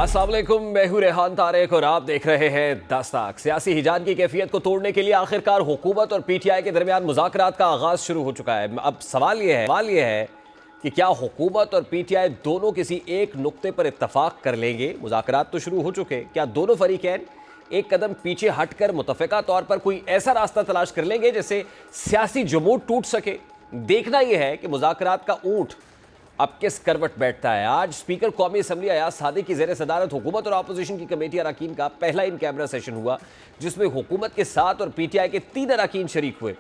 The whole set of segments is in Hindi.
अस्सलाम वालेकुम, मैं हूं रेहान तारिक और आप देख रहे हैं दस्तक। सियासी हिजान की कैफियत को तोड़ने के लिए आखिरकार हुकूमत और पीटीआई के दरमियान मुज़ाकरात का आगाज़ शुरू हो चुका है। अब सवाल यह है कि क्या हुकूमत और पीटीआई दोनों किसी एक नुक्ते पर इत्तफाक कर लेंगे। मुज़ाकरात तो शुरू हो चुके, क्या दोनों फरीकैन एक कदम पीछे हटकर मुतफ़िका तौर पर कोई ऐसा रास्ता तलाश कर लेंगे जिससे सियासी जमूद टूट सके। देखना यह है कि मुज़ाकरात का ऊंट अब किस करवट बैठता है। आज स्पीकर कौमी असम्बली अयाज सादिक की ज़ेर सदारत हुकूमत और अपोजिशन की कमेटी अरकान का पहला इन कैमरा सेशन हुआ, जिसमें हुकूमत के 7 और पीटीआई के 3 अरकान शरीक हुए।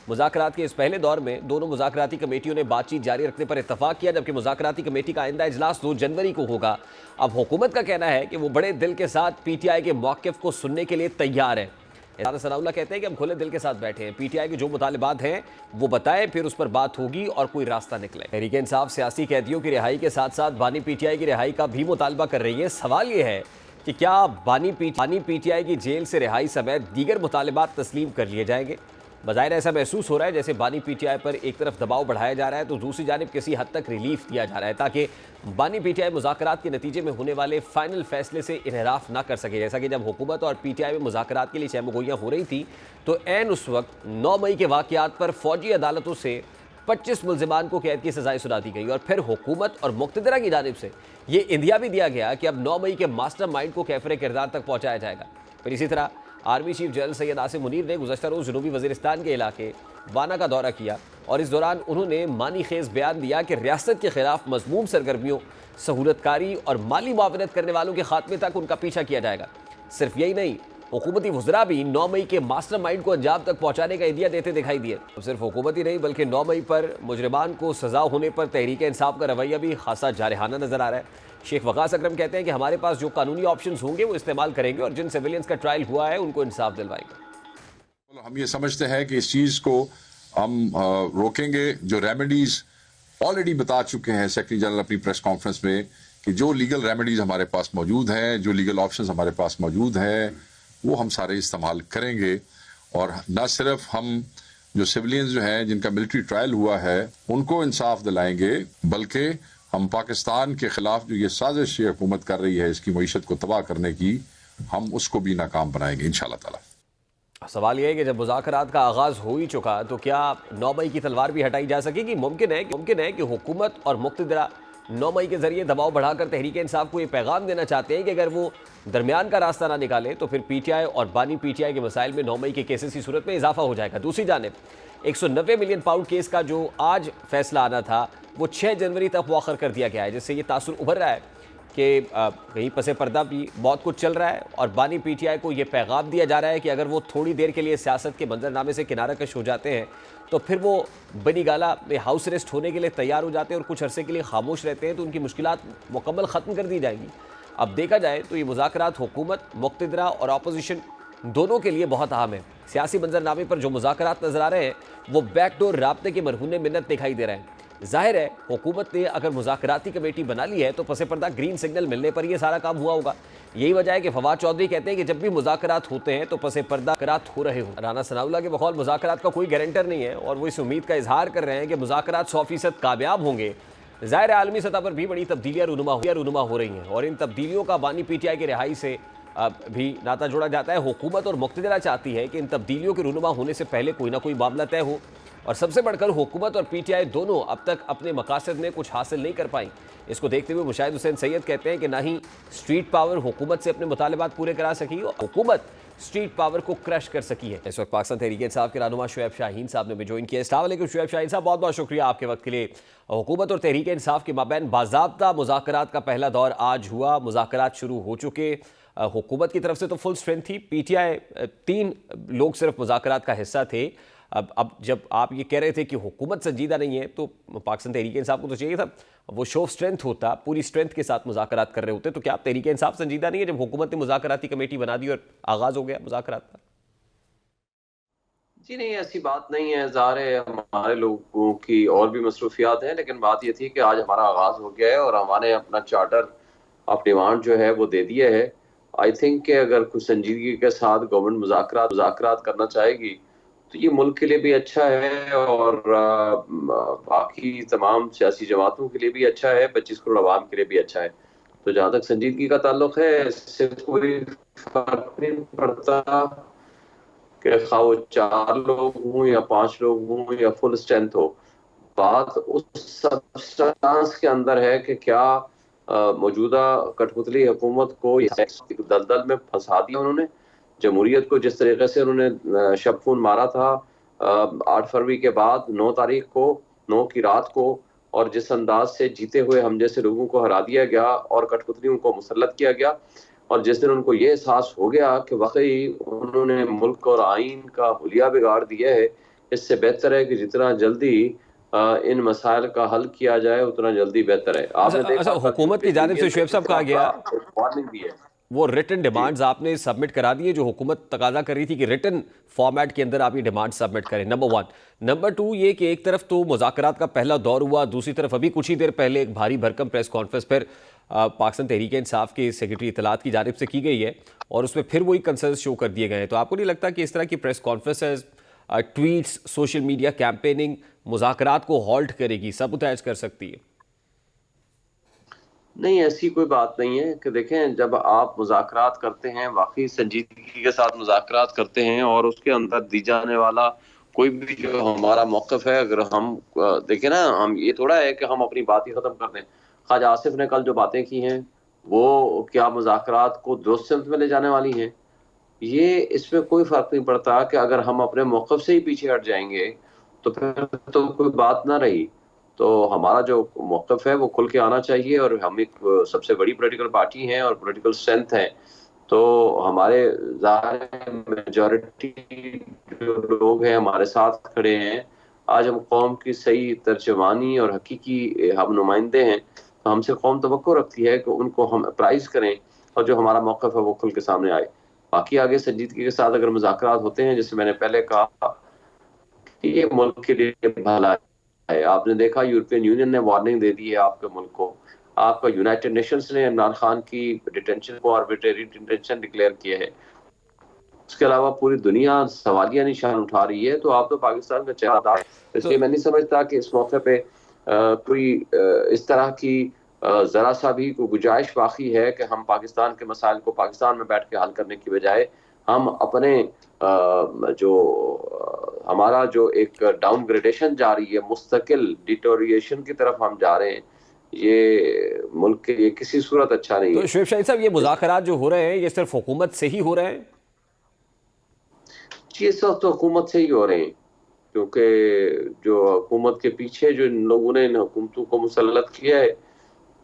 मुज़ाकरात के इस पहले दौर में दोनों मुज़ाकराती कमेटियों ने बातचीत जारी रखने पर इत्तफाक किया, जबकि मुज़ाकराती कमेटी का आइंदा इजलास 2 जनवरी को होगा। अब हुकूमत का कहना है कि वो बड़े दिल के साथ पीटीआई के मौक़िफ़ को सुनने के लिए तैयार है। राना सनाउल्लाह कहते हैं कि हम खुले दिल के साथ बैठे हैं, पीटीआई के जो मुतालिबात हैं वो बताएं, फिर उस पर बात होगी और कोई रास्ता निकले। तहरीक इंसाफ सियासी कैदियों की रिहाई के साथ साथ बानी पीटीआई की रिहाई का भी मुतालबा कर रही है। सवाल ये है कि क्या बानी पीटीआई की जेल से रिहाई समेत दीगर मुतालिबात तस्लीम कर लिए जाएंगे। बज़ाहिर ऐसा महसूस हो रहा है जैसे बानी पीटीआई पर एक तरफ दबाव बढ़ाया जा रहा है तो दूसरी जानिब किसी हद तक रिलीफ दिया जा रहा है, ताकि बानी पीटीआई मुज़ाकरात के नतीजे में होने वाले फाइनल फैसले से इनहराफ ना कर सके। जैसा कि जब हुकूमत और पीटीआई में मुज़ाकरात के लिए शहमगोइयाँ हो रही थी तो ऐन उस वक्त 9 मई के वाक़यात पर फौजी अदालतों से 25 मुल्ज़िमान को कैद की सज़ाएँ सुना दी गई और फिर हुकूमत और मुक़्तदरा की जानिब से ये इंदिया भी दिया गया कि अब 9 मई के मास्टर माइंड को कैफ़रे किरदार तक पहुँचाया जाएगा। फिर इसी तरह army chief general Syed Asim Munir ने गुज़श्ता रोज़ जनूबी वज़ीरिस्तान के इलाके वाना का दौरा किया और इस दौरान उन्होंने मानी खेज़ बयान दिया कि रियासत के खिलाफ मज़मूम सरगर्मियों, सहूलतकारी और माली मुआवनत करने वालों के खात्मे तक उनका पीछा किया जाएगा। सिर्फ यही नहीं, हुकूमती वज़रा भी 9 मई के मास्टर माइंड को अंजाम तक पहुँचाने का इंदिया देते दिखाई दिए। अब सिर्फ हुकूमत ही नहीं बल्कि 9 मई पर मुजरिमान को सज़ा होने पर तहरीक इंसाफ का रवैया भी खासा जारहाना नज़र आ रहा है। शेख वकास अकरम कहते हैं कि हमारे पास जो कानूनी ऑप्शंस होंगे वो इस्तेमाल करेंगे और जिन सिविलियंस का ट्रायल हुआ है उनको इंसाफ दिलवाएंगे। हम ये समझते हैं कि इस चीज़ को हम रोकेंगे। जो रेमेडीज़ ऑलरेडी बता चुके हैं सेक्रेटरी जनरल अपनी प्रेस कॉन्फ्रेंस में कि जो लीगल रेमेडीज़ हमारे पास मौजूद हैं, जो लीगल ऑप्शंस हमारे पास मौजूद हैं, वो हम सारे इस्तेमाल करेंगे। और न सिर्फ हम जो सिविलियंस जो हैं जिनका मिलिट्री ट्रायल हुआ है उनको इंसाफ दिलाएंगे, बल्कि हम पाकिस्तान के खिलाफ जो ये साजिश ये हुकूमत कर रही है इसकी मईशत को तबाह करने की, हम उसको भी नाकाम बनाएंगे इंशाअल्लाह ताला। सवाल यह है कि जब मुज़ाकरात का आगाज़ हो ही चुका तो क्या 9 मई की तलवार भी हटाई जा सकेगी। मुमकिन है कि हुकूमत और मुक़्तदरा 9 मई के ज़रिए दबाव बढ़ाकर तहरीक इंसाफ को ये पैगाम देना चाहते हैं कि अगर वो दरमियान का रास्ता ना निकाले तो फिर पीटीआई और बानी पीटीआई के मसाइल में 9 मई के केसेस की सूरत में इजाफा हो जाएगा। दूसरी जानिब 190 मिलियन पाउंड केस का जो आज फैसला आना था वो 6 जनवरी तक मुअख्खर कर दिया गया है, जिससे ये तासुर उभर रहा है कि कहीं पसे पर्दा भी बहुत कुछ चल रहा है और बानी पीटीआई को ये पैगाम दिया जा रहा है कि अगर वो थोड़ी देर के लिए सियासत के मंजरनामे से किनारा कश हो जाते हैं तो फिर वो बनी गाला में हाउस अरेस्ट होने के लिए तैयार हो जाते हैं और कुछ अरसे के लिए खामोश रहते हैं तो उनकी मुश्किलात मुकम्मल ख़त्म कर दी जाएंगी। अब देखा जाए तो ये मुज़ाकरात हुकूमत, मुक़्तदरा और अपोजिशन दोनों के लिए बहुत अहम है। सियासी मंजरनामे पर जो मुज़ाकरात नज़र आ रहे हैं वो बैकडोर राब्ते के मरहूने मिन्नत दिखाई दे रहे हैं। जाहिर है हुकूमत ने अगर मुज़ाकराती कमेटी बना ली है तो पसे पर्दा ग्रीन सिग्नल मिलने पर यह सारा काम हुआ होगा। यही वजह है कि फवाद चौधरी कहते हैं कि जब भी मुज़ाकरात होते हैं तो पसे पर्दा करात हो रहे हो। राना सनाउल्लाह के बकौल मुज़ाकरात का कोई गारंटर नहीं है और वो इस उम्मीद का इजहार कर रहे हैं कि मुज़ाकरात 100% कामयाब होंगे। ज़ाहिर आलमी सतह पर भी बड़ी तब्दीलियाँ रूनुमा हो रही हैं और इन तब्दीलियों का बानी पीटीआई की रिहाई से भी नाता जोड़ा जाता है। हुकूमत और मुक़्तदरा चाहती है कि इन तब्दीलियों के रूनुमा होने से पहले कोई ना कोई मामला तय हो और सबसे बढ़कर हुकूमत और पीटीआई दोनों अब तक अपने मकासद में कुछ हासिल नहीं कर पाई। इसको देखते हुए मुशाहिद हुसैन सैयद कहते हैं कि ना ही स्ट्रीट पावर हुकूमत से अपने मुतालिबात पूरे करा सकी और हुकूमत स्ट्रीट पावर को क्रश कर सकी है। इस वक्त पाकिस्तान तहरीक इंसाफ के रहनुमा शुएब शाहीन साहब ने भी ज्वाइन किया। अस्सलाम वालेकुम शुएब शाहीन साहब, बहुत बहुत शुक्रिया आपके वक्त के लिए। हुकूमत और तहरीक इंसाफ के माबैन बाज़ाब्ता मुज़ाकरात का पहला दौर आज हुआ, मुज़ाकरात शुरू हो चुके। हुकूमत की तरफ से तो फुल स्ट्रेंथ थी, पीटीआई 3 लोग सिर्फ मुज़ाकरात का हिस्सा थे। अब जब आप ये कह रहे थे कि हुकूमत संजीदा नहीं है तो पाकिस्तान तहरीक इंसाफ को तो चाहिए था वो शो ऑफ स्ट्रेंथ होता, पूरी स्ट्रेंथ के साथ मुज़ाकरात कर रहे होते। तो क्या आप तहरीक इंसाफ संजीदा नहीं है जब हुकूमत ने मुज़ाकराती कमेटी बना दी और आगाज़ हो गया मुज़ाकरात का? जी नहीं, ऐसी बात नहीं है। ज़ाहिर है हमारे लोगों की और भी मसरूफियात हैं, लेकिन बात ये थी कि आज हमारा आगाज़ हो गया है और हमारे अपना चार्टर ऑफ डिमांड जो है वो दे दिया है। आई थिंक कि अगर कुछ संजीदगी के साथ गवर्नमेंट मुज़ाकरात करना चाहेगी तो ये मुल्क के लिए भी अच्छा है और बाकी तमाम सियासी जमातों के लिए भी अच्छा है, 25 करोड़ आवाम के लिए भी अच्छा है। तो जहां तक संजीदगी का ताल्लुक है, इससे कोई फर्क नहीं पड़ता कि खा वो 4 लोग हों या 5 लोग हों या फुल स्ट्रेंथ हो। बात उस सब्सटेंस के अंदर है कि क्या मौजूदा कठपुतली हुकूमत को दलदल में फंसा दिया उन्होंने। जमहूरियत को जिस तरीके से उन्होंने शबखून मारा था 8 फरवरी के बाद 9 तारीख को, 9 की रात को, और जिस अंदाज से जीते हुए हम जैसे लोगों को हरा दिया गया और कठपुतलियों को मुसल्लत किया गया, और जिस दिन उनको ये एहसास हो गया कि वाकई उन्होंने मुल्क और आइन का हुलिया बिगाड़ दिया है, इससे बेहतर है कि जितना जल्दी इन मसाइल का हल किया जाए उतना जल्दी बेहतर है। आपने देखा हुकूमत की जानिब से शुएब साहब कहा गया वार्निंग दी है, वो रिटन डिमांड्स आपने सबमिट करा दी है जो हुकूमत तकाजा कर रही थी कि रिटन फॉर्मेट के अंदर आप ये डिमांड सबमिट करें, नंबर 1। नंबर 2 ये कि एक तरफ तो मुज़ाकरात का पहला दौर हुआ, दूसरी तरफ अभी कुछ ही देर पहले एक भारी भरकम प्रेस कॉन्फ्रेंस फिर पाकिस्तान तहरीक इंसाफ के सेक्रेटरी इत्तलात की जानिब से की गई है और उसमें फिर वही कंसर्न शो कर दिए गए हैं। तो आपको नहीं लगता कि इस तरह की press conferences, tweets, social media campaigning मुज़ाकरात को हॉल्ट करेगी, सबूताज कर सकती है? नहीं, ऐसी कोई बात नहीं है कि देखें, जब आप मुज़ाकरात करते हैं, वाकई संजीदगी के साथ मुज़ाकरात करते हैं और उसके अंदर दी जाने वाला कोई भी जो हमारा मौक़िफ़ है, अगर हम देखें ना, हम ये थोड़ा है कि हम अपनी बात ही ख़त्म कर दें। ख्वाजा आसिफ ने कल जो बातें की हैं वो क्या मुज़ाकरात को दुरुस्त सिमत में ले जाने वाली हैं? ये इसमें कोई फ़र्क नहीं पड़ता कि अगर हम अपने मौक़िफ़ से ही पीछे हट जाएंगे तो फिर तो कोई बात ना रही। तो हमारा जो मौक़िफ़ है वो खुल के आना चाहिए, और हम एक सबसे बड़ी पॉलिटिकल पार्टी हैं और पॉलिटिकल स्ट्रेंथ है, तो हमारे ज़ाहिर मेजॉरिटी जो लोग हैं हमारे साथ खड़े हैं। आज हम कौम की सही तर्जुमानी और हकीकी हम नुमाइंदे हैं, तो हमसे कौम तवक्को रखती है कि उनको हम अप्राइज़ करें और जो हमारा मौक़िफ़ है वो खुल के सामने आए। बाकी आगे संजीदगी के साथ अगर मुज़ाकरात होते हैं, जैसे मैंने पहले कहा कि ये मुल्क के लिए भला है। आपने देखा यूरोपियन यूनियन ने वार्निंग दे दी है आपके मुल्क को, आपका यूनाइटेड नेशंस ने इमरान खान की डिटेंशन को आर्बिट्रेरी डिटेंशन डिक्लेयर किया है। उसके अलावा पूरी दुनिया सवालिया निशान उठा रही है, तो आप तो पाकिस्तान का चेहरा, इसलिए मैं नहीं समझता कि इस मौके पे कोई इस तरह की जरा सा भी कोई गुंजाइश बाकी है कि हम पाकिस्तान के मसाइल को पाकिस्तान में बैठ के हल करने की बजाय हम अपने जो हमारा जो एक डाउनग्रेडेशन जा रही है, मुस्तकिल डिटोरिएशन की तरफ हम जा रहे हैं, ये मुल्क के लिए किसी सूरत अच्छा नहीं है। तो शुएब शाहीन साहब, ये मुज़ाकरात जो हो रहे हैं ये सिर्फ हुकूमत से ही हो रहे हैं? ये सब तो हुकूमत से ही हो रहे हैं, क्योंकि जो हुकूमत के पीछे जो इन लोगों ने इन हुकूमतों को मुसल्लत किया है,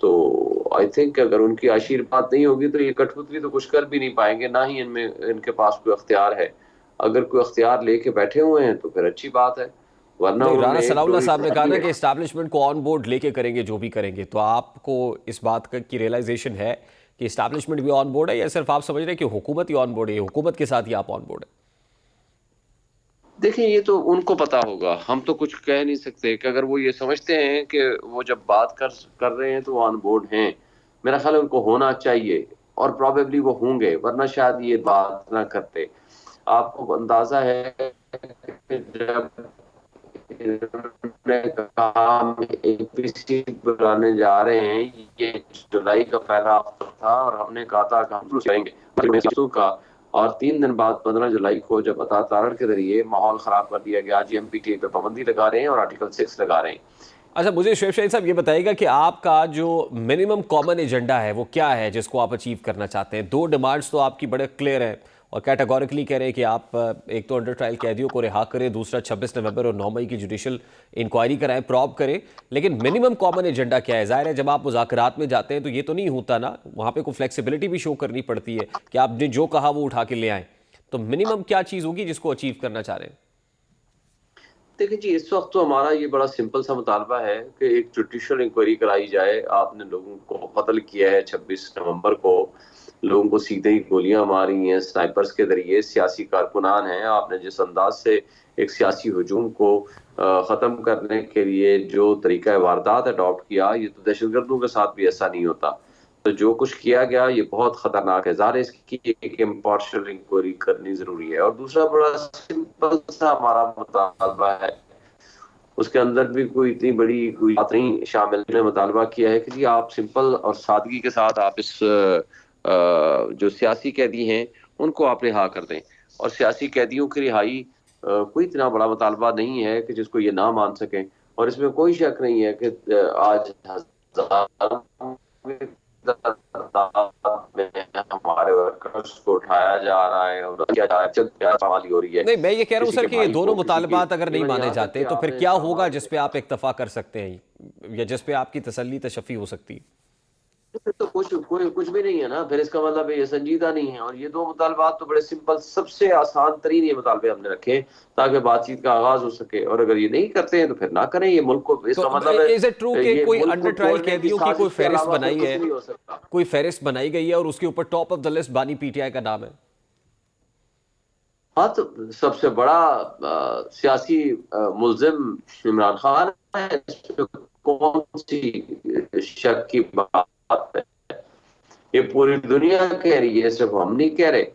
तो आई थिंक अगर उनकी आशीर्वाद नहीं होगी तो ये कठपुतली तो कुछ कर भी नहीं पाएंगे, ना ही इनमें इनके पास कोई अख्तियार है। अगर कोई अख्तियार लेके बैठे हुए हैं तो फिर अच्छी बात है, वरना नहीं, राना उन्होंने सनाउल्लाह साहब ने कहा ना कि इस्टेब्लिशमेंट को ऑन बोर्ड लेके करेंगे जो भी करेंगे, तो आपको इस बात की रियलाइजेशन है कि इस्टेब्लिशमेंट भी ऑन बोर्ड है या सिर्फ आप समझ रहे हैं कि हुकूमत ही ऑन बोर्ड है, हुकूमत के साथ ही आप ऑन बोर्ड है? देखिए, ये तो उनको पता होगा, हम तो कुछ कह नहीं सकते। कि अगर वो ये समझते हैं कि वो जब बात कर रहे हैं तो वो ऑन बोर्ड हैं, मेरा ख्याल है उनको होना चाहिए और प्रोबेबली वो होंगे, वरना शायद ये बात ना करते। आपको अंदाजा है कि जब इन्होंने कहा हम एपीसी बुलाने जा रहे हैं, ये जुलाई का पहला हफ्ता था और हमने कहा था कि हम करेंगे का, और 3 दिन बाद 15 जुलाई को जब अतातारण के जरिए माहौल ख़राब कर दिया गया, GMPT पे पाबंदी लगा रहे हैं और आर्टिकल 6 लगा रहे हैं। अच्छा, मुझे शुएब शाहीन साहब ये बताइएगा कि आपका जो मिनिमम कॉमन एजेंडा है वो क्या है जिसको आप अचीव करना चाहते हैं? 2 डिमांड्स तो आपकी बड़े क्लियर हैं और कैटेगोरिकली कह रहे हैं कि आप एक तो अंडर ट्रायल कैदियों को रिहा करें, दूसरा 26 नवंबर और 9 मई की जुडिशल इंक्वायरी कराएं, प्रॉब करें, लेकिन मिनिमम कॉमन एजेंडा क्या है? जाहिर है जब आप मुज़ाकरात में जाते हैं तो ये तो नहीं होता ना, वहाँ पे कोई फ्लेक्सिबिलिटी भी शो करनी पड़ती है कि आपने जो कहा वो उठा के ले आएँ। तो मिनिमम क्या चीज़ होगी जिसको अचीव करना चाह रहे हैं? देखिए जी, इस वक्त तो हमारा ये बड़ा सिंपल सा मुतालबा है कि एक जुडिशल इंक्वायरी कराई जाए। आपने लोगों को कत्ल किया है 26 नवंबर को, लोगों को सीधे ही गोलियां मारी हैं स्नाइपर्स के जरिए, सियासी कारकुनान हैं। आपने जिस अंदाज से एक सियासी हुजूम को ख़त्म करने के लिए जो तरीका वारदात अडॉप्ट किया, ये तो दहशतगर्दों के साथ भी ऐसा नहीं होता। तो जो कुछ किया गया ये बहुत ख़तरनाक है। ज़ाहिर है इसकी एक इम्पार्शियल इंक्वायरी करनी ज़रूरी है। और दूसरा बड़ा सिंपल सा हमारा मुतालबा है उसके अंदर भी कोई इतनी बड़ी कोई बात नहीं शामिल ने मुतालबा किया है कि जी आप सिंपल और सादगी के साथ आप इस जो सियासी कैदी हैं उनको आप रिहा कर दें। और सियासी कैदियों की रिहाई कोई इतना बड़ा मुतालबा नहीं है कि जिसको ये ना मान सकें। और इसमें कोई शक नहीं है कि आज हजारों की तादाद में हमारे वर्कर्स को उठाया जा रहा है और किया जा रहा है, पामाली हो रही है। नहीं, मैं ये कह रहा हूँ किसी सर के कि ये भाई दोनों को, किसी के मुतालबात अगर नहीं इवन माने यहाँ तक जाते कि तो फिर आपने क्या होगा सामान जिस पे आप इक्तफा कर सकते हैं या जिस पे आपकी तसल्ली तशफ़ी हो सकती है? फिर तो कुछ भी नहीं है ना। फिर इसका मतलब ये संजीदा नहीं है। और ये दो मुतालबात तो बड़े सिंपल, सबसे आसान तरीन ये मुतालबे हमने रखे ताकि बातचीत का आगाज हो सके। और अगर ये नहीं करते हैं तो फिर ना करें। ये मुल्क को, तो इसका मतलब है इज इट ट्रू कि ये कोई मुल्क को अंडर ट्रायल तोड़ने की कैदियों की कोई साजिश के फहरिस्त अलावा फिर बनाई कुछ है, नहीं हो सकता। कोई फहरिस्त बनाई गई है और उसके ऊपर टॉप ऑफ द लिस्ट बानी पीटीआई का नाम है? हाँ, तो सबसे बड़ा सियासी मुल्जिम इमरान खान है। इसमें कौन सी शक की बात है? ये पूरी दुनिया कह रही है, सिर्फ हम नहीं कह रहे।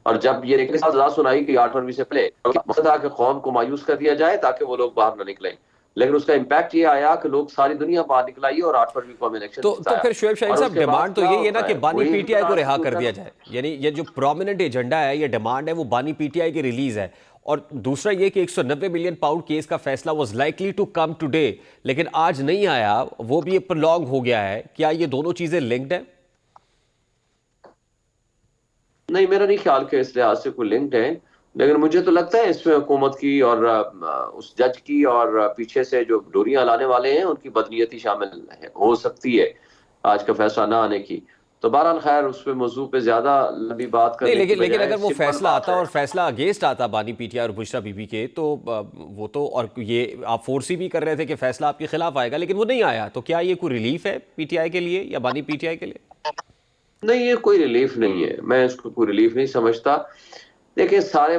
और जब ये सजा सुनाई कि 8वीं से पहले मकसद था कि कौम को मायूस कर दिया जाए ताकि वो लोग बाहर ना निकले, लेकिन उसका इम्पैक्ट ये आया कि लोग सारी दुनिया बाहर निकल आई और 8वीं को हम इलेक्शन तो जिताया। फिर शुएब शाहीन और साहब, उसके बाद डिमांड तो क्या यही है ना होता कि है, बानी वही पीटीआई को रिहा कर दिया प्रोसिक्यूटर जाए। यानी ये जो प्रोमिनेंट एजेंडा है, ये डिमांड है, वो बानी पीटीआई की रिलीज है। और दूसरा ये कि 190 मिलियन पाउंड केस का फैसला was likely to come today, लेकिन आज नहीं आया, वो भी प्रोलॉन्ग हो गया है। क्या ये दोनों चीजें लिंक्ड हैं? नहीं, मेरा नहीं ख्याल कि इस लिहाज से कोई लिंक्ड है। लेकिन मुझे तो लगता है इसमें हुकूमत की और उस जज की और पीछे से जो डोरियां लाने वाले हैं उनकी बदनीयती शामिल है, हो सकती है आज का फैसला ना आने की। तो बहरहाल खैर उस पे मौजू पे ज्यादा लंबी बात नहीं, करने की लेकिन बजाय अगर वो सिंपल फैसला बात आता है। और फैसला अगेंस्ट आता बानी पीटीआई और बुशरा बीबी के, तो वो तो, और ये आप फोर्सी भी कर रहे थे कि फैसला आपके खिलाफ आएगा, लेकिन वो नहीं आया। तो क्या ये कोई रिलीफ है पीटीआई के लिए या बानी पीटीआई के लिए? नहीं, ये कोई रिलीफ नहीं है। मैं इसको कोई रिलीफ नहीं समझता। देखिए सारे,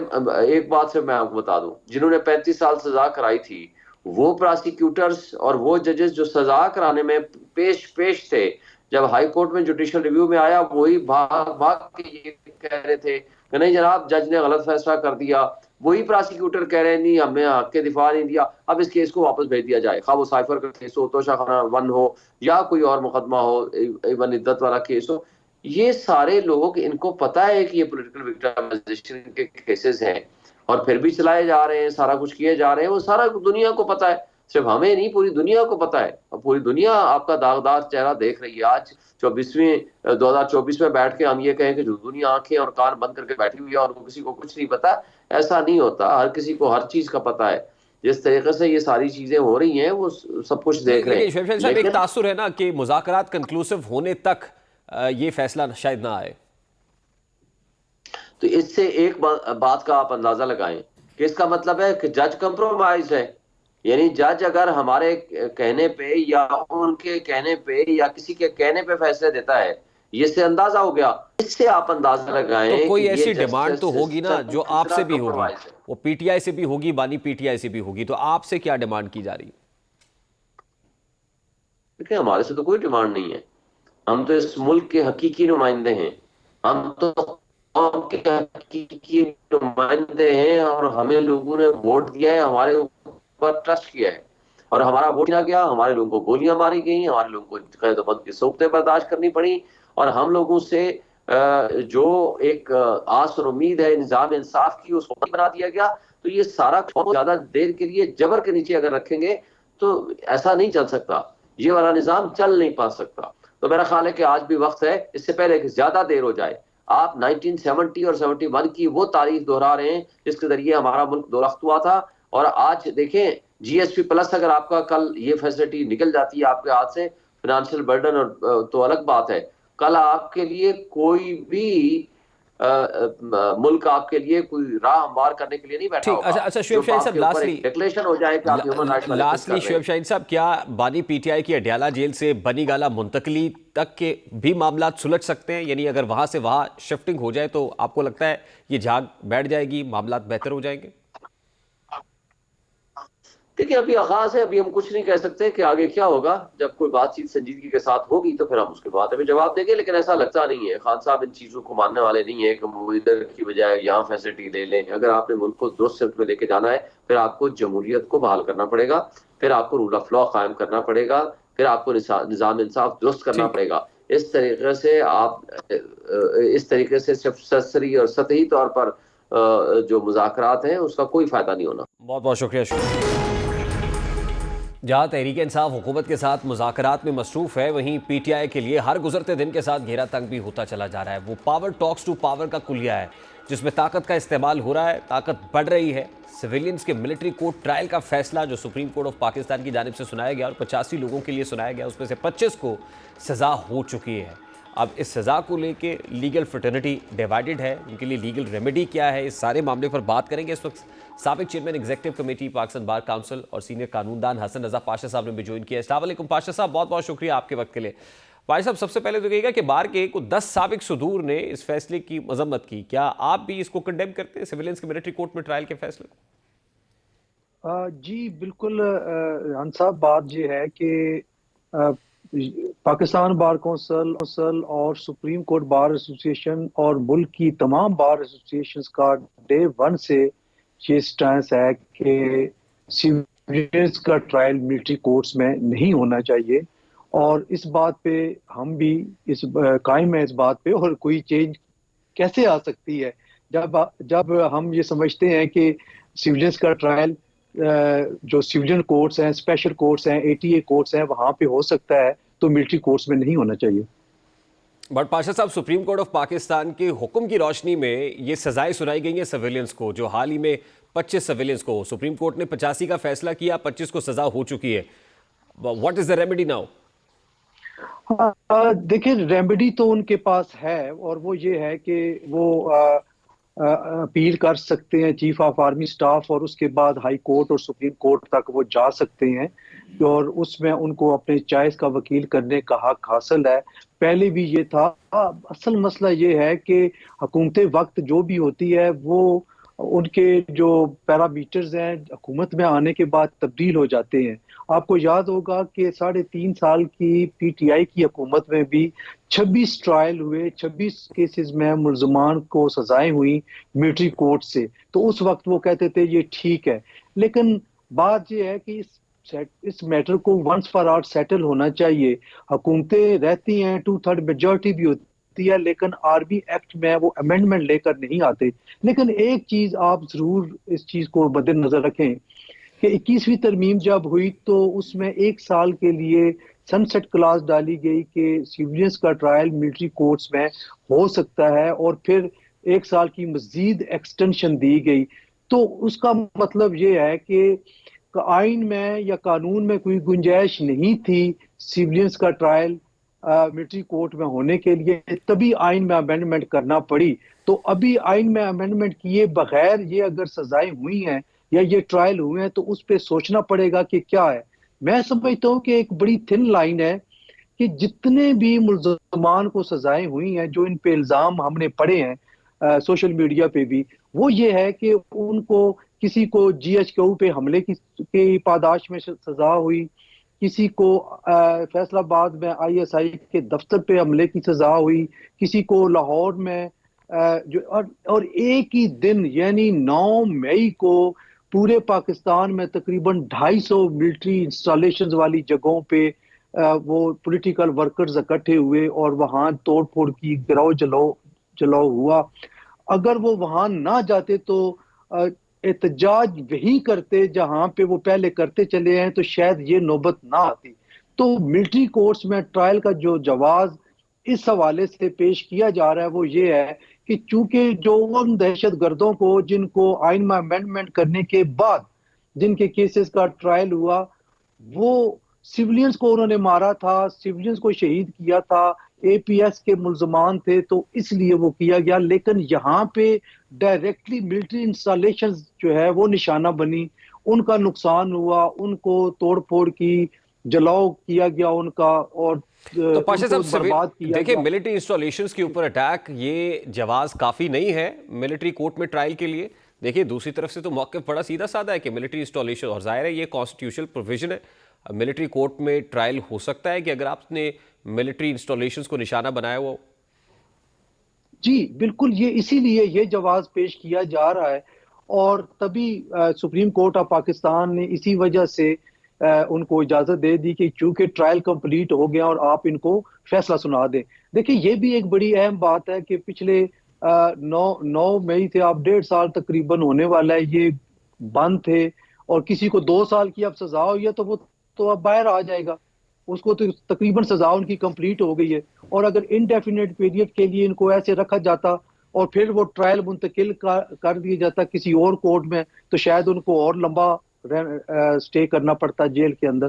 एक बात से मैं आपको बता दूं, जिन्होंने 35 साल सजा कराई थी वो प्रोसिक्यूटर्स और वो जजेस जो सजा कराने में पेश पेश थे, जब हाई कोर्ट में जुडिशियल रिव्यू में आया वही भाग भाग के ये कह रहे थे कि नहीं जनाब जज ने गलत फैसला कर दिया। वही प्रोसिक्यूटर कह रहे हैं नहीं हमने हक के दिफा नहीं दिया, अब इस केस को वापस भेज दिया जाए, खा वो साइफर का केस हो, तोशाखाना 1 हो या कोई और मुकदमा हो, इवन इद्दत वाला केस हो। ये सारे लोग, इनको पता है कि ये पॉलिटिकल विक्टिमाइजेशन के केसेस हैं और फिर भी चलाए जा रहे हैं, सारा कुछ किए जा रहे हैं। वो सारा दुनिया को पता है, सिर्फ हमें नहीं पूरी दुनिया को पता है। और पूरी दुनिया आपका दागदार चेहरा देख रही है। आज 2024 में बैठ के हम ये कहें कि जो दुनिया आंखें और कान बंद करके बैठी हुई है और किसी को कुछ नहीं पता, ऐसा नहीं होता। हर किसी को हर चीज का पता है। जिस तरीके से ये सारी चीजें हो रही हैं वो सब कुछ देख रहे लेकिन हैं। शुएब शाहीन साहब, एक तासुर है ना कि मुज़ाकरात कंक्लूसिव होने तक ये फैसला शायद ना आए। तो इससे एक बात का आप अंदाजा लगाएं कि इसका मतलब है कि जज कंप्रोमाइज है। यानी जज अगर हमारे कहने पे या उनके कहने पे या किसी के कहने पे फैसले देता है, ये से अंदाजा हो गया। इससे आप अंदाजा लगाएं तो कोई कि ये ऐसी डिमांड तो जस्टिस होगी ना सिस्टम जो आपसे कितना भी होगी, compromise है। वो पीटीआई से भी होगी, बानी पीटीआई से भी होगी। तो आपसे क्या डिमांड की जा रही है? देखिए हमारे से तो कोई डिमांड नहीं है। हम तो इस मुल्क के हकीकी नुमाइंदे हैं। हम तो कौम के हकीकी नुमाइंदे हैं और हमें लोगों ने वोट दिया है, हमारे ऊपर ट्रस्ट किया है और हमारा वोट ना गया। हमारे लोगों को गोलियां मारी गई, हमारे लोगों को कैद की सौतें बर्दाश्त करनी पड़ी और हम लोगों से जो एक आस और उम्मीद है निजाम इंसाफ की, उसको बना दिया गया। तो ये सारा ज्यादा देर के लिए जबर के नीचे अगर रखेंगे तो ऐसा नहीं चल सकता। ये वाला निजाम चल नहीं पा सकता। तो मेरा ख्याल है कि आज भी वक्त है, इससे पहले कि ज्यादा देर हो जाए। आप 1970 और 71 की वो तारीख दोहरा रहे हैं जिसके जरिए हमारा मुल्क दो रख्त हुआ था। और आज देखें जीएसपी प्लस अगर आपका कल ये फैसिलिटी निकल जाती है आपके हाथ से, फाइनेंशियल बर्डन और तो अलग बात है। कल आपके लिए कोई भी मुल्क आपके लिए कोई राह हमवार करने के लिए नहीं बैठा ठीक, होगा। अच्छा शुएब शाहीन साहब, लास्टली डिक्लेरेशन हो जाए कि आप human rights lastly Shoaib Shaheen साहब, क्या बानी पीटीआई की अडयाला जेल से बनीगाला मुंतकली तक के भी मामला सुलझ सकते हैं? यानी अगर वहां से वहां शिफ्टिंग हो जाए तो आपको लगता है ये झाग बैठ जाएगी, मामला बेहतर हो जाएंगे? देखिए अभी आगाज है, अभी हम कुछ नहीं कह सकते कि आगे क्या होगा। जब कोई बातचीत संजीदगी के साथ होगी तो फिर हम उसके बाद में जवाब देंगे, लेकिन ऐसा लगता नहीं है। खान साहब इन चीजों को मानने वाले नहीं है कि वो इधर की बजाय यहाँ फैसिलिटी ले लें। अगर आपने मुल्क को दुरुस्त सिमत में लेके जाना है, फिर आपको जमहूरियत को बहाल करना पड़ेगा, फिर आपको रूल ऑफ लॉ कायम करना पड़ेगा, फिर आपको निजाम इंसाफ दुरुस्त करना पड़ेगा। इस तरीके से आप इस तरीके से सिर्फ सरसरी और सतही तौर पर जो मुज़ाकरात हैं उसका कोई फायदा नहीं होना। बहुत बहुत शुक्रिया। जहाँ तहरीक इंसाफ हुकूमत के साथ मुज़ाकरात में मसरूफ़ है, वहीं पीटीआई के लिए हर गुजरते दिन के साथ घेरा तंग भी होता चला जा रहा है। वो पावर टॉक्स टू पावर का कुलिया है जिसमें ताकत का इस्तेमाल हो रहा है, ताकत बढ़ रही है। सिविलियंस के मिलिट्री कोर्ट ट्रायल का फैसला जो सुप्रीम कोर्ट ऑफ पाकिस्तान की जानिब से सुनाया गया और 85 लोगों के लिए सुनाया गया, उसमें से 25 को सज़ा हो चुकी है। अब इस सज़ा को लेके लीगल फ्रेटर्निटी डिवाइडेड है, उनके लिए लीगल रेमेडी क्या है, इस सारे मामले पर बात करेंगे। इस वक्त साबिक chairman executive committee Pakistan bar council और सीनियर कानूनदान हसन रजा पाशा साहब ने भी ज्वाइन किया। अस्सलाम वालेकुम पाशा साहब, बहुत बहुत शुक्रिया आपके वक्त के लिए। पाशा साहब, सबसे पहले तो कहिएगा कि बार के कुछ 10 साबिक सदूर ने इस फैसले की मजम्मत की, क्या आप भी इसको कंडेम करते हैं, सिविलियंस के मिलिट्री कोर्ट में ट्रायल के फैसले को? जी बिल्कुल खान साहब, बात ये है कि पाकिस्तान बार कौंसिल और सुप्रीम कोर्ट बार एसोसिएशन और मुल्क की तमाम बार एसोसिएशन का डे 1 से ये स्टैंस है कि सिविलियंस का ट्रायल मिलिट्री कोर्ट्स में नहीं होना चाहिए। और इस बात पे हम भी इस कायम है इस बात पे। और कोई चेंज कैसे आ सकती है जब हम ये समझते हैं कि सिविलियंस का ट्रायल जो सिविलियन कोर्ट्स हैं, स्पेशल कोर्ट्स हैं, एटीए कोर्ट्स हैं, वहां पे हो सकता है, तो मिलिट्री कोर्ट्स में नहीं होना चाहिए। बट पाशा साहब, सुप्रीम कोर्ट ऑफ पाकिस्तान के हुक्म की रोशनी में ये सजाएं सुनाई गई हैं सिविलियंस को, जो हाल ही में 25 सिविलियंस को, सुप्रीम कोर्ट ने 85 का फैसला किया, 25 को सजा हो चुकी है। What is the remedy now? देखिए, रेमेडी तो उनके पास है और वो ये है कि वो अपील कर सकते हैं चीफ ऑफ आर्मी स्टाफ और उसके बाद हाई कोर्ट और सुप्रीम कोर्ट तक वो जा सकते हैं और उसमें उनको अपने चॉइस का वकील करने का हक हासिल है। पहले भी ये था। असल मसला ये है कि हुकूमत वक्त जो भी होती है वो उनके जो पैरामीटर्स हैं हुकूमत में आने के बाद तब्दील हो जाते हैं। आपको याद होगा कि 3.5 साल की पीटीआई की हुकूमत में भी 26 ट्रायल हुए, 26 केसेस में मुल्ज़मान को सजाएं हुई मिलिट्री कोर्ट से। तो उस वक्त वो कहते थे ये ठीक है। लेकिन बात ये है कि इस मैटर को वंस फॉर ऑल सेटल होना चाहिए। हुकूमतें रहती हैं, 2/3 मेजॉरिटी भी होती है, लेकिन आर्मी एक्ट में वो अमेंडमेंट लेकर नहीं आते। लेकिन एक चीज आप जरूर इस चीज को मद्देनजर रखें कि 21वीं तरमीम जब हुई तो उसमें 1 साल के लिए सनसेट क्लास डाली गई कि सिविलियंस का ट्रायल मिलिट्री कोर्ट्स में हो सकता है और फिर 1 साल की मजीद एक्सटेंशन दी गई। तो उसका मतलब ये है कि आइन में या कानून में कोई गुंजाइश नहीं थी सिविलियंस का ट्रायल मिलिट्री कोर्ट में होने के लिए, तभी आइन में अमेंडमेंट करना पड़ी। तो अभी आइन में अमेंडमेंट किए बगैर ये अगर सजाएं हुई हैं या ये ट्रायल हुए हैं तो उस पर सोचना पड़ेगा कि क्या है। मैं समझता हूँ कि एक बड़ी थिन लाइन है कि जितने भी मुल्ज़मान को सजाएं हुई हैं, जो इन पे इल्ज़ाम हमने पढ़े हैं सोशल मीडिया पे भी, वो ये है कि उनको किसी को जीएचक्यू पे हमले की पादाश में सजा हुई, किसी को फैसलाबाद में आईएसआई के दफ्तर पे हमले की सजा हुई, किसी को लाहौर में और एक ही दिन यानी 9 मई को पूरे पाकिस्तान में तकरीबन 250 मिलिट्री इंस्टॉलेशंस वाली जगहों पे वो पॉलिटिकल वर्कर्स इकट्ठे हुए और वहां तोड़फोड़ की, गिराओ जलाओ हुआ। अगर वो वहां ना जाते तो एहतजाज वही करते जहां पे वो पहले करते चले हैं, तो शायद ये नौबत ना आती। तो मिलिट्री कोर्ट्स में ट्रायल का जो जवाब इस हवाले से पेश किया जा रहा है वो ये है कि चूंकि जो उन दहशत गर्दों को जिनको आइन में अमेंडमेंट करने के बाद जिनके केसेस का ट्रायल हुआ, वो सिविलियंस को उन्होंने मारा था, सिविलियंस को शहीद किया था, एपीएस के मुल्ज़मान थे, तो इसलिए वो किया गया। लेकिन यहाँ पे डायरेक्टली मिलिट्री इंस्टॉलेशंस जो है वो निशाना बनी, उनका नुकसान हुआ, उनको तोड़फोड़ की, जलाओ किया गया उनका और तो पाशा साहब, देखिए मिलिट्री इंस्टॉलेशंस के ऊपर अटैक, ये जवाब काफी नहीं है मिलिट्री कोर्ट में ट्रायल के लिए। देखिए दूसरी तरफ से तो मौक़िफ़ बड़ा सीधा साधा है कि मिलिट्री इंस्टॉलेशन, और जाहिर है ये कॉन्स्टिट्यूशनल प्रोविजन है, मिलिट्री कोर्ट में ट्रायल हो सकता है कि अगर आपने मिलिट्री इंस्टॉलेशंस को निशाना बनाया हुआ हो। जी बिल्कुल, ये इसीलिए ये जवाब पेश किया जा रहा है और तभी सुप्रीम कोर्ट ऑफ पाकिस्तान ने इसी वजह से उनको इजाजत दे दी कि चूंकि ट्रायल कंप्लीट हो गया और आप इनको फैसला सुना दें। देखिए ये भी एक बड़ी अहम बात है कि पिछले 9 मई से आप 1.5 साल तकरीबन होने वाला है ये बंद थे, और किसी को 2 साल की अब सजा हुई है तो वो तो अब बाहर आ जाएगा, उसको तो तकरीबन सजा उनकी कंप्लीट हो गई है। और अगर इनडेफिनेट पीरियड के लिए इनको ऐसे रखा जाता और फिर वो ट्रायल मुंतकिल कर दिया जाता किसी और कोर्ट में, तो शायद उनको और लंबा स्टे करना पड़ता जेल के अंदर।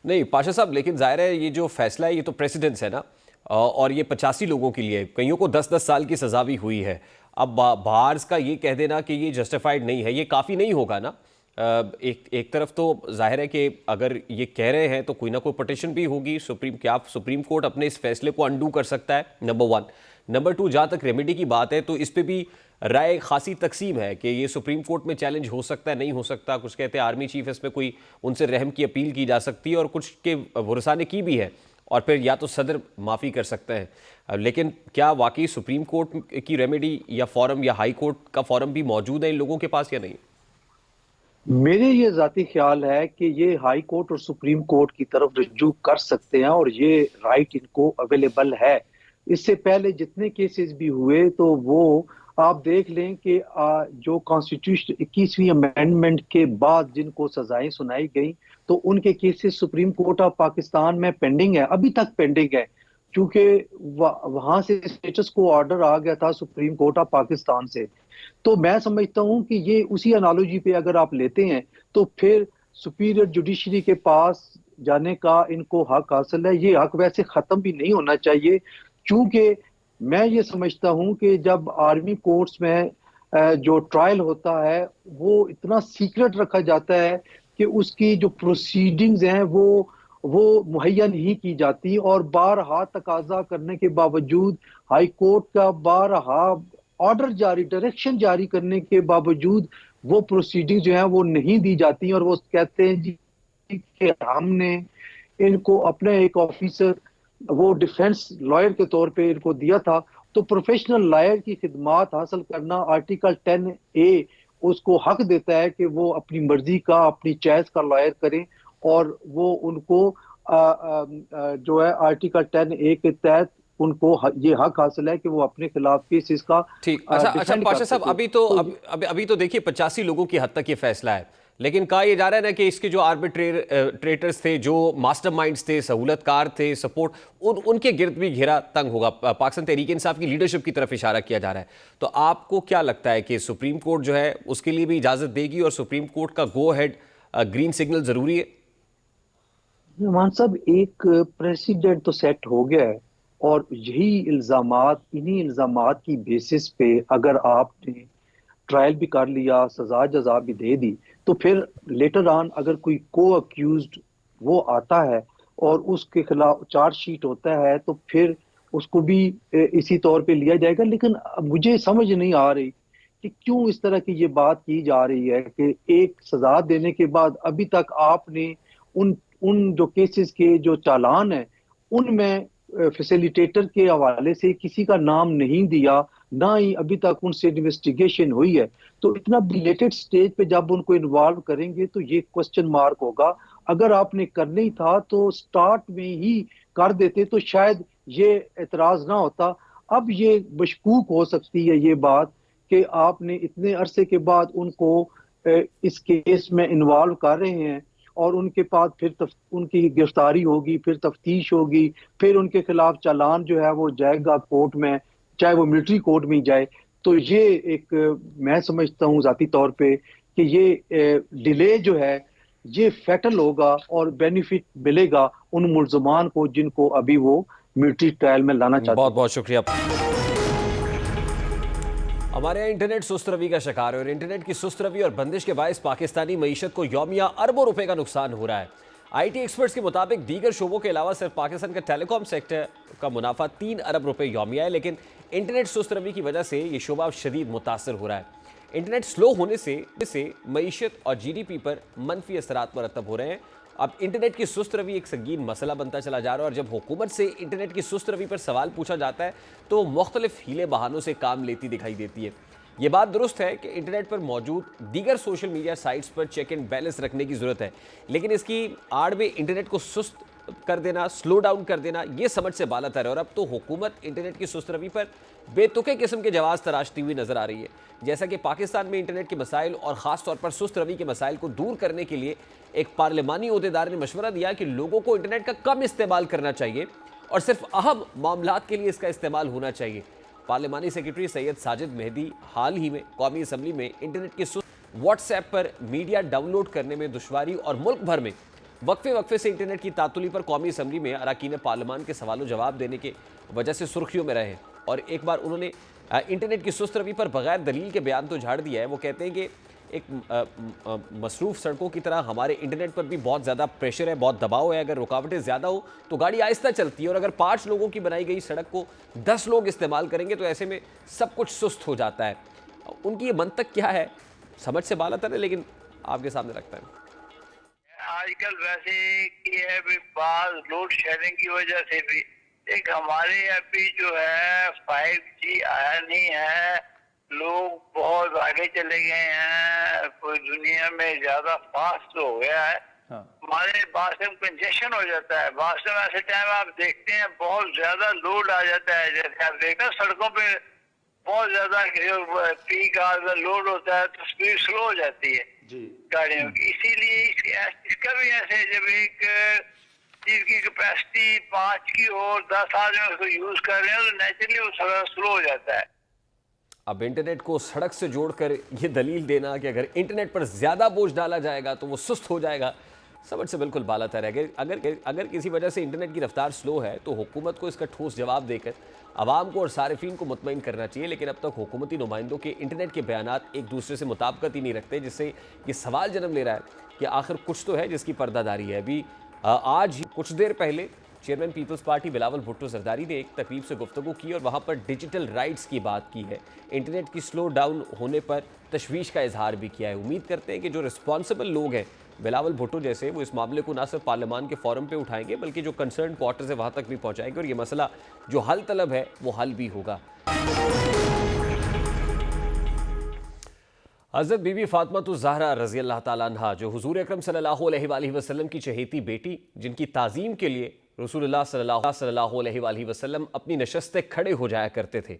नहीं पाशा साहब, लेकिन जाहिर है ये जो फैसला है ये तो प्रेसिडेंस है ना, और ये 85 लोगों के लिए, कईयों को 10-10 साल की सजा भी हुई है। अब बाहर का ये कह देना कि ये जस्टिफाइड नहीं है, ये काफ़ी नहीं होगा ना। एक तरफ तो जाहिर है कि अगर ये कह रहे हैं तो कोई ना कोई पटिशन भी होगी सुप्रीम कोर्ट अपने इस फैसले को अंडू कर सकता है, नंबर 1। नंबर 2, जहाँ तक रेमेडी की बात है तो इस पे भी राय खासी तकसीम है कि ये सुप्रीम कोर्ट में चैलेंज हो सकता है, नहीं हो सकता। कुछ कहते हैं आर्मी चीफ इसमें कोई उनसे रहम की अपील की जा सकती है, और कुछ के भरोसा ने की भी है, और फिर या तो सदर माफ़ी कर सकते हैं। लेकिन क्या वाकई सुप्रीम कोर्ट की रेमेडी या फॉरम या हाई कोर्ट का फॉरम भी मौजूद है इन लोगों के पास या नहीं? मेरे ये जाती ख्याल है कि ये हाई कोर्ट और सुप्रीम कोर्ट की तरफ रुजू कर सकते हैं और ये राइट इनको अवेलेबल है। इससे पहले जितने केसेस भी हुए तो वो आप देख लें कि जो कॉन्स्टिट्यूशन 21वीं अमेंडमेंट के बाद जिनको सजाएं सुनाई गई तो उनके cases supreme court of Pakistan में पेंडिंग है, अभी तक पेंडिंग है, क्योंकि वहां से स्टेटस को ऑर्डर आ गया था सुप्रीम कोर्ट ऑफ पाकिस्तान से। तो मैं समझता हूं कि ये उसी एनालॉजी पे अगर आप लेते हैं तो फिर सुपीरियर जुडिशरी के पास जाने का इनको हक हासिल है। ये हक वैसे खत्म भी नहीं होना चाहिए, क्योंकि मैं ये समझता हूं कि जब आर्मी कोर्ट्स में जो ट्रायल होता है वो इतना सीक्रेट रखा जाता है कि उसकी जो प्रोसीडिंग्स हैं वो मुहैया नहीं की जाती, और बारहा तकाजा करने के बावजूद हाई कोर्ट का बारहा ऑर्डर जारी, डायरेक्शन जारी करने के बावजूद वो प्रोसीडिंग जो है वो नहीं दी जाती, और वो कहते हैं जी कि हमने इनको अपने एक ऑफिसर वो डिफेंस लॉयर के तौर पे इनको दिया था। तो प्रोफेशनल लॉयर की खिदमात हासिल करना आर्टिकल 10A उसको हक देता है कि वो अपनी मर्जी का, अपनी चॉइस का लॉयर करें, और वो उनको जो है आर्टिकल 10A के तहत उनको ये हक हासिल है कि वो अपने खिलाफ केसेस का ठीक। अच्छा पाशा साहब, अभी तो देखिए 85 लोगों की हद तक ये फैसला है, लेकिन कहा यह जा रहा है ना कि इसके जो आर्बिट्रेटर्स थे, जो मास्टरमाइंड्स थे, सहूलतकार थे, सपोर्ट, उनके गिर्द भी घेरा तंग होगा। पाकिस्तान तहरीक इंसाफ की लीडरशिप की तरफ इशारा किया जा रहा है। तो आपको क्या लगता है कि सुप्रीम कोर्ट जो है उसके लिए भी इजाजत देगी, और सुप्रीम कोर्ट का गो हेड ग्रीन सिग्नल जरूरी है? मान साहब, एक प्रेसिडेंट तो सेट हो गया है, और यही इल्जामात, इन्हीं इल्जामात की बेसिस पे अगर आपने ट्रायल भी कर लिया, सजा जजा भी दे दी, तो फिर लेटर ऑन अगर कोई को अक्यूज्ड वो आता है और उसके खिलाफ चार्जशीट होता है तो फिर उसको भी इसी तौर पे लिया जाएगा। लेकिन मुझे समझ नहीं आ रही कि क्यों इस तरह की ये बात की जा रही है कि एक सजा देने के बाद अभी तक आपने उन जो केसेस के जो चालान है उनमें फैसिलिटेटर के हवाले से किसी का नाम नहीं दिया, ना ही अभी तक उनसे इन्वेस्टिगेशन हुई है। तो इतना बिलेटेड स्टेज पे जब उनको इन्वॉल्व करेंगे तो ये क्वेश्चन मार्क होगा। अगर आपने करना ही था तो स्टार्ट में ही कर देते तो शायद ये एतराज ना होता। अब ये मशकूक हो सकती है ये बात कि आपने इतने अरसे के बाद उनको इस केस में इन्वॉल्व कर रहे हैं, और उनके पास फिर उनकी गिरफ्तारी होगी, फिर तफ्तीश होगी, फिर उनके खिलाफ चालान जो है वो जाएगा कोर्ट में, चाहे वो मिलिट्री कोर्ट में जाए। तो ये एक मैं समझता हूँ जाती तौर पे कि ये डिले जो है ये फैटल होगा और बेनिफिट मिलेगा उन मुल्ज़मान को जिनको अभी वो मिलिट्री ट्रायल में लाना चाहते हैं। बहुत बहुत शुक्रिया। हमारे यहाँ इंटरनेट सुस्त रवि का शिकार है, और इंटरनेट की सुस्त रवि और बंदिश के बायस पाकिस्तानी मईशत को यौमिया अरबों रुपए का नुकसान हो रहा है। IT एक्सपर्ट्स के मुताबिक दीगर शोबों के अलावा सिर्फ पाकिस्तान का टेलीकॉम सेक्टर का मुनाफा 3 अरब रुपए यौमिया है, लेकिन इंटरनेट सुस्त रवि की वजह से ये शोबा शदीद मुतासर हो रहा है। इंटरनेट स्लो होने से मईशत और जीडीपी पर मनफी असरात मरतब हो रहे हैं। अब इंटरनेट की सुस्त रवि एक संगीन मसला बनता चला जा रहा है और जब हुकूमत से इंटरनेट की सुस्त रवि पर सवाल पूछा जाता है तो मुख्तलिफ हीले बहानों से काम लेती दिखाई देती है। ये बात दुरुस्त है कि इंटरनेट पर मौजूद दीगर सोशल मीडिया साइट्स पर चेक एंड बैलेंस रखने की ज़रूरत है, लेकिन इसकी आड़ में इंटरनेट को सुस्त कर देना, स्लो डाउन कर देना, ये समझ से बालातर है। और अब तो हुकूमत इंटरनेट की सुस्त रवि पर बेतुके किस्म के जवाब तराशती हुई नजर आ रही है। जैसा कि पाकिस्तान में इंटरनेट के मसाइल और ख़ास तौर पर सुस्त रवि के मसाइल को दूर करने के लिए एक पार्लिमानी ओहदेदार ने मशवरा दिया कि लोगों को इंटरनेट का कम इस्तेमाल करना चाहिए और सिर्फ अहम मामलात के लिए इसका इस्तेमाल होना चाहिए। पार्लिमानी सेक्रेटरी सैयद साजिद मेहदी हाल ही में कौमी असम्बली में इंटरनेट की सुस्त व्हाट्सएप पर मीडिया डाउनलोड करने में दुश्वारी और मुल्क भर में वक्फे से इंटरनेट की तातुली पर कौमी असम्बली में अरकान पार्लिमान के सवालों जवाब देने के वजह से सुर्खियों में रहे और एक बार उन्होंने इंटरनेट की सुस्त रवि पर बगैर दलील के बयान तो झाड़ दिया है। वो कहते हैं कि एक मसरूफ सड़कों की तरह हमारे इंटरनेट पर भी बहुत ज़्यादा प्रेशर है, बहुत दबाव है। अगर रुकावटें ज़्यादा हो तो गाड़ी आहिस्ता चलती है और अगर 5 लोगों की बनाई गई सड़क को 10 लोग इस्तेमाल करेंगे तो ऐसे में सब कुछ सुस्त हो जाता है। उनकी ये मंतक क्या है, समझ से बालातर है, लेकिन आपके सामने रखता है। आजकल वैसे ये है भी बात लोड शेयरिंग की वजह से भी एक हमारे यहाँ पे जो है 5G आया नहीं है, लोग बहुत आगे चले गए हैं, कोई दुनिया में ज्यादा फास्ट हो गया है। हमारे बासम कंजेशन हो जाता है। बासम ऐसे टाइम आप देखते हैं बहुत ज्यादा लोड आ जाता है, जैसे आप देखते हैं सड़कों पे बहुत ज्यादा पीक आवर लोड होता है तो स्पीड स्लो हो जाती है गाड़ियों की। इसीलिए इसका भी ऐसे जब एक चीज की कैपेसिटी 5 की और 10 आदमी उसको यूज कर रहे हैं तो नेचुरली वो थोड़ा स्लो हो जाता है। अब इंटरनेट को सड़क से जोड़कर ये दलील देना कि अगर इंटरनेट पर ज़्यादा बोझ डाला जाएगा तो वो सुस्त हो जाएगा, समझ से बिल्कुल बालातर है। अगर किसी वजह से इंटरनेट की रफ्तार स्लो है तो हुकूमत को इसका ठोस जवाब देकर आवाम को और सारिफीन को मुतमईन करना चाहिए। लेकिन अब तक हुकूमती नुमाइंदों के इंटरनेट के बयानात एक दूसरे से मुताबिकत ही नहीं रखते, जिससे ये सवाल जन्म ले रहा है कि आखिर कुछ तो है जिसकी पर्दादारी है। अभी आज ही कुछ देर पहले chairman Peoples Party Bilawal Bhutto Zardari ने एक तकरीब से गुफ्तगू की और वहाँ पर डिजिटल राइट्स की बात की है। इंटरनेट की स्लो डाउन होने पर तशवीश का इजहार भी किया है। उम्मीद करते हैं कि जो रिस्पॉन्सिबल लोग हैं बिलावल भुट्टो जैसे, वो इस मामले को ना सिर्फ पार्लियामान के फोरम पे उठाएंगे बल्कि जो कंसर्न क्वार्टर्स है वहाँ तक भी पहुँचाएंगे और ये मसला जो हल तलब है वो हल भी होगा। हज़रत बीबी फ़ातिमा ज़हरा रज़ी अल्लाह ताला अन्हा, जो हुज़ूर अकरम सल्लल्लाहु अलैहि वसल्लम की चहेती बेटी, जिनकी ताज़ीम के लिए रसूलुल्लाह सल्लल्लाहु अलैहि वसल्लम अपनी नशस्ते खड़े हो जाया करते थे,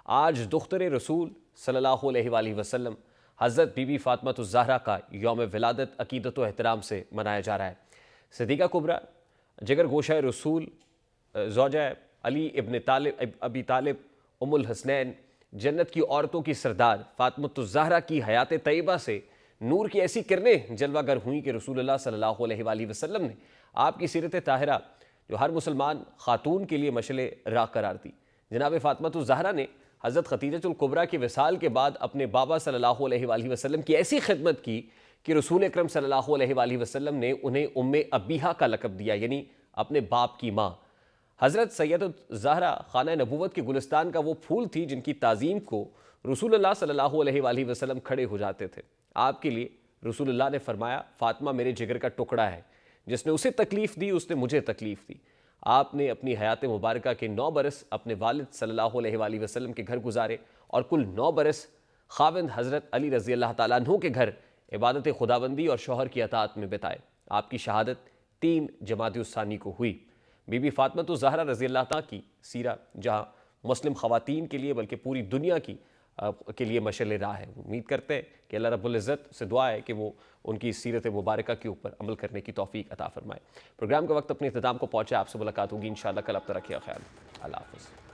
आज दुख्तर रसूल सल्लल्लाहु अलैहि वसल्लम हज़रत बीबी फ़ातिमा ज़हरा का यौम विलादत अक़ीदत व एहतराम से मनाया जा रहा है। सिद्दीक़ा कुबरा, जिगर गोशा रसूल, ज़ौजा अली इब्न अबी तालिब, उम्मुल हसनैन, जन्नत की औरतों की सरदार फ़ातिमा ज़हरा की हयात तय्यबा से नूर की ऐसी किरणें जलवागर हुई कि रसूलुल्लाह सल्लल्लाहु अलैहि वसल्लम ने आपकी सीरत ताहिरा, जो हर मुसलमान खातून के लिए मशले राह करार दी। जनाब फ़ातिमा ज़हरा ने हज़रत खदीजतुल कुबरा के विसाल के बाद अपने बाबा सल्लल्लाहु अलैहि वसल्लम की ऐसी खिदमत की कि रसूल अकरम सल्लल्लाहु अलैहि वसल्लम ने उन्हें उम्मे अबीहा का लक़ब दिया, यानी अपने बाप की माँ। हज़रत सैयदतुल ज़हरा खाना नबूवत के गुलिस्तान का वो फूल थी जिनकी ताज़ीम को रसूलुल्लाह सल्लल्लाहु अलैहि वसल्लम खड़े हो जाते थे। आपके लिए रसूलुल्लाह ने फरमाया, फ़ातिमा मेरे जिगर का टुकड़ा है, जिसने उसे तकलीफ़ दी उसने मुझे तकलीफ़ दी। आपने अपनी हयात मुबारका के 9 बरस अपने वालिद सल्लल्लाहु अलैहि वसल्लम के घर गुजारे और कुल 9 बरस खाविंद हज़रत अली रज़ी अल्लाह ताला अन्हु के घर इबादत खुदाबंदी और शौहर की अताअत में बिताए। आपकी शहादत 3 जमादी-उस-सानी को हुई। बीबी फ़ातिमा ज़हरा रज़ी अल्लाह ताला की सीरा जहाँ मुस्लिम ख़वातीन के लिए बल्कि पूरी दुनिया के लिए मशअल राह है। उम्मीद करते हैं कि अल्लाह रब्बुल इज़्ज़त से दुआ है कि वो उनकी सीरत मुबारका के ऊपर अमल करने की तौफीक अता फरमाए। प्रोग्राम का वक्त अपने इख्तिताम को पहुँचा। आपसे मुलाकात होगी इंशाअल्लाह कल। अब तक रखिए ख्याल। अल्लाह हाफ़िज़।